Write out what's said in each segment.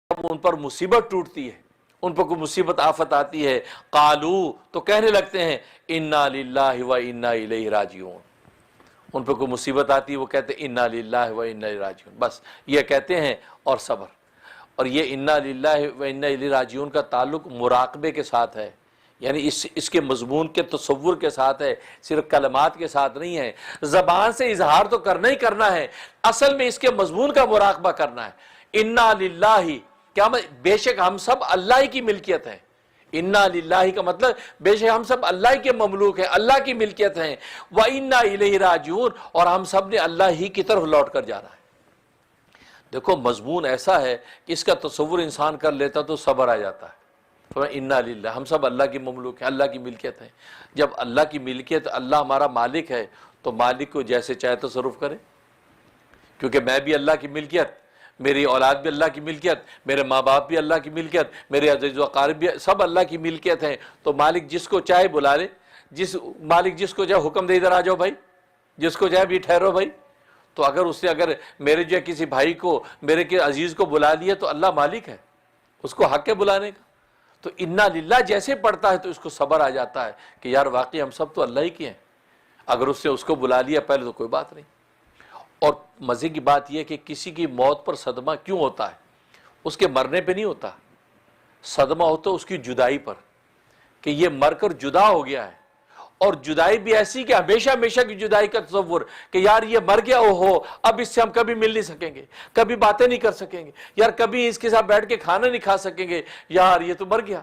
ان پر مصیبت ٹوٹتی ہے، ان پر کوئی مصیبت آفت آتی ہے، قالو تو کہنے لگتے ہیں انا للہ و انا الیہ راجعون۔ ان پر کوئی مصیبت آتی ہے وہ کہتے ہیں انا للہ و انا الیہ راجعون، بس یہ کہتے ہیں اور صبر۔ اور یہ انا للہ و انا الیہ راجعون کا تعلق مراقبے کے ساتھ ہے، یعنی اس کے مضمون کے تصور کے ساتھ ہے، صرف کلمات کے ساتھ نہیں ہے۔ زبان سے اظہار تو کرنا ہی کرنا ہے، اصل میں اس کے مضمون کا مراقبہ کرنا ہے۔ انا للہ، کیا بے شک ہم سب اللہ ہی کی ملکیت ہیں۔ انا للہ کا مطلب بے شک ہم سب اللہ ہی کے مملوک ہیں، اللہ کی ملکیت ہیں۔ وَإِنَّا إِلَيْهِ راجعون، اور ہم سب نے اللہ ہی کی طرف لوٹ کر جانا ہے۔ دیکھو مضمون ایسا ہے کہ اس کا تصور انسان کر لیتا تو صبر آ جاتا ہے۔ انا للہ، ہم سب اللہ کی مملوک ہیں، اللہ کی ملکیت ہیں۔ جب اللہ کی ملکیت، اللہ ہمارا مالک ہے، تو مالک کو جیسے چاہے تصرف کرے، کیونکہ میں بھی اللہ کی ملکیت، میری اولاد بھی اللہ کی ملکیت، میرے ماں باپ بھی اللہ کی ملکیت، میرے عزیز و اقارب بھی سب اللہ کی ملکیت ہیں۔ تو مالک جس کو چاہے بلا لے، مالک جس کو چاہے حکم دے ادھر آ جاؤ بھائی، جس کو چاہے بھی ٹھہرو بھائی۔ تو اگر میرے جو کسی بھائی کو، میرے کے عزیز کو بلا لیا تو اللہ مالک ہے، اس کو حق ہے بلانے کا۔ تو انا للہ جیسے پڑھتا ہے تو اس کو صبر آ جاتا ہے کہ یار واقعی ہم سب تو اللہ ہی کے ہیں، اگر اس نے اس کو بلا لیا پہلے تو کوئی بات نہیں۔ اور مزے کی بات یہ کہ کسی کی موت پر صدمہ کیوں ہوتا ہے؟ اس کے مرنے پہ نہیں ہوتا، صدمہ ہوتا اس کی جدائی پر، کہ یہ مر کر جدا ہو گیا ہے، اور جدائی بھی ایسی کہ ہمیشہ ہمیشہ کی جدائی کا تصور کہ یار یہ مر گیا ہو، اب اس سے ہم کبھی مل نہیں سکیں گے، کبھی باتیں نہیں کر سکیں گے، یار کبھی اس کے ساتھ بیٹھ کے کھانا نہیں کھا سکیں گے، یار یہ تو مر گیا۔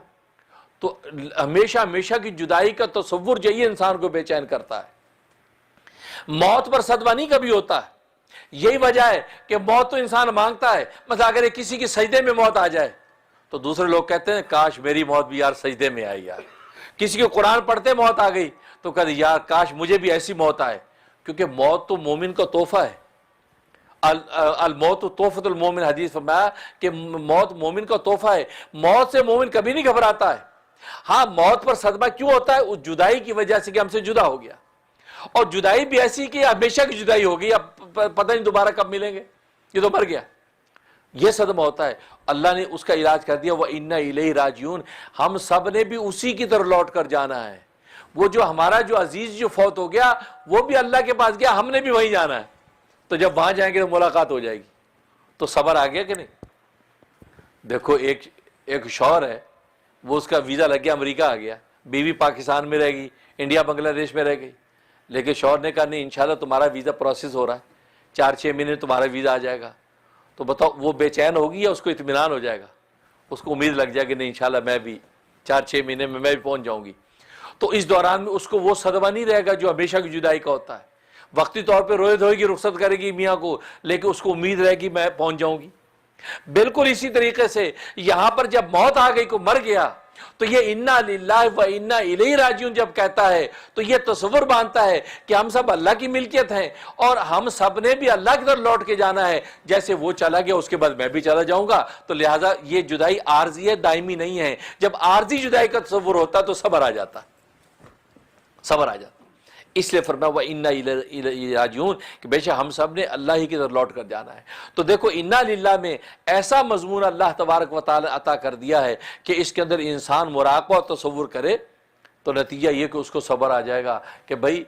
تو ہمیشہ ہمیشہ کی جدائی کا تصور جو یہ انسان کو بے چین کرتا ہے۔ موت پر صدمہ نہیں کبھی ہوتا ہے، یہی وجہ ہے کہ موت تو انسان مانگتا ہے۔ مثلا اگر کسی کی سجدے میں موت آ جائے تو دوسرے لوگ کہتے ہیں کاش میری موت بھی یار سجدے میں آئی یار۔ کسی کو قرآن پڑھتے موت آ گئی تو کہتے یار کاش مجھے بھی ایسی موت آئے، کیونکہ موت تو مومن کا تحفہ ہے۔ الموت تحفۃ المومن، حدیث فرمایا کہ موت مومن کا تحفہ ہے، موت سے مومن کبھی نہیں گھبراتا ہے۔ ہاں موت پر صدمہ کیوں ہوتا ہے؟ اس جدائی کی وجہ سے کہ ہم سے جدا ہو گیا، اور جدائی بھی ایسی کہ ہمیشہ کی جدائی ہوگی، اب پتہ نہیں دوبارہ کب ملیں گے، یہ تو مر گیا، یہ صدمہ ہوتا ہے۔ اللہ نے اس کا علاج کر دیا وَإِنَّا إِلَيْهِ راجعون، ہم سب نے بھی اسی کی طرف لوٹ کر جانا ہے۔ وہ جو ہمارا جو عزیز جو فوت ہو گیا وہ بھی اللہ کے پاس گیا، ہم نے بھی وہیں جانا ہے۔ تو جب وہاں جائیں گے تو ملاقات ہو جائے گی، تو صبر آ گیا کہ نہیں؟ دیکھو ایک شوہر ہے، وہ اس کا ویزا لگ گیا، امریکہ آ گیا، بیوی پاکستان میں رہ گئی، انڈیا بنگلہ دیش میں رہ گئی، لیکن شوہر نے کہا نہیں انشاءاللہ تمہارا ویزا پروسیس ہو رہا ہے، 4-6 مہینے تمہارا ویزا آ جائے گا۔ تو بتاؤ وہ بے چین ہوگی یا اس کو اطمینان ہو جائے گا؟ اس کو امید لگ جائے گی نہیں انشاءاللہ میں بھی 4-6 مہینے میں بھی پہنچ جاؤں گی۔ تو اس دوران میں اس کو وہ صدمہ نہیں رہے گا جو ہمیشہ کی جدائی کا ہوتا ہے۔ وقتی طور پہ روئے دھوئے گی، رخصت کرے گی میاں کو، لیکن اس کو امید رہے گی میں پہنچ جاؤں گی۔ بالکل اسی طریقے سے یہاں پر جب موت آ گئی، کو مر گیا، تو یہ انا للہ و انا الیہ راجعون جب کہتا ہے تو یہ تصور باندھتا ہے کہ ہم سب اللہ کی ملکیت ہیں، اور ہم سب نے بھی اللہ کی طرف لوٹ کے جانا ہے۔ جیسے وہ چلا گیا اس کے بعد میں بھی چلا جاؤں گا، تو لہٰذا یہ جدائی عارضی ہے، دائمی نہیں ہے۔ جب عارضی جدائی کا تصور ہوتا تو صبر آ جاتا، صبر آ جاتا۔ اس لیے فرمایا وَإِنَّا إِلَيْهِ راجعون کہ بے شک ہم سب نے اللہ ہی کی طرف لوٹ کر جانا ہے۔ تو دیکھو انا للہ میں ایسا مضمون اللہ تبارک و تعالی عطا کر دیا ہے کہ اس کے اندر انسان مراقبہ اور تصور کرے تو نتیجہ یہ کہ اس کو صبر آ جائے گا کہ بھائی